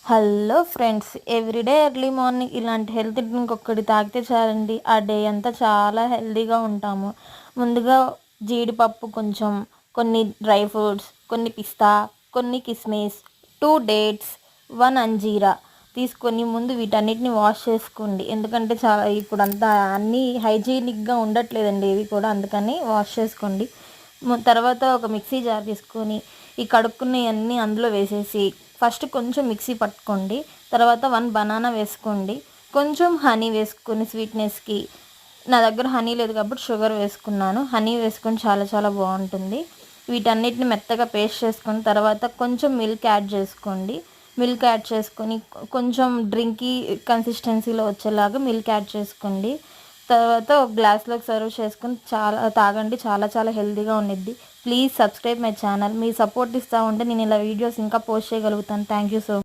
Hello friends, everyday early morning ఇలాంటి health drink ఒక్కటి తాగితే చాలండి, ఆ డే అంతా చాలా హెల్తీగా ఉంటాము. ముందుగా జీడిపప్పు కొంచెం, కొన్ని డ్రై ఫ్రూట్స్, కొన్ని పిస్తా, కొన్ని కిస్మిస్, 2 డేట్స్, 1 అంజీరా తీసుకొని ముందు వీటన్నిటిని వాష్ చేసుకోండి. ఎందుకంటే చాలా ఇప్పుడు అంతా అన్నీ హైజీనిక్గా ఉండట్లేదండి ఇవి కూడా, అందుకని వాష్ చేసుకోండి. తర్వాత ఒక మిక్సీ జార్ తీసుకొని ఈ కడుక్కున్నవన్నీ అందులో వేసేసి ఫస్ట్ కొంచెం మిక్సీ పట్టుకోండి. తర్వాత 1 బనానా వేసుకోండి. కొంచెం హనీ వేసుకొని స్వీట్నెస్కి, నా దగ్గర హనీ లేదు కాబట్టి షుగర్ వేసుకున్నాను. హనీ వేసుకొని చాలా చాలా బాగుంటుంది. వీటన్నిటిని మెత్తగా పేస్ట్ చేసుకొని తర్వాత కొంచెం మిల్క్ యాడ్ చేసుకోండి. మిల్క్ యాడ్ చేసుకొని కొంచెం డ్రింకీ కన్సిస్టెన్సీలో వచ్చేలాగా మిల్క్ యాడ్ చేసుకోండి. తర్వాత ఒక గ్లాస్లోకి సర్వ్ చేసుకొని చాలా తాగండి, చాలా చాలా హెల్తీగా ఉండిద్ది. Please subscribe my channel. Me support ఇస్తూ ఉంటే నేను ఇలా వీడియోస్ ఇంకా పోస్ట్ చేయగలుగుతాను. Thank you so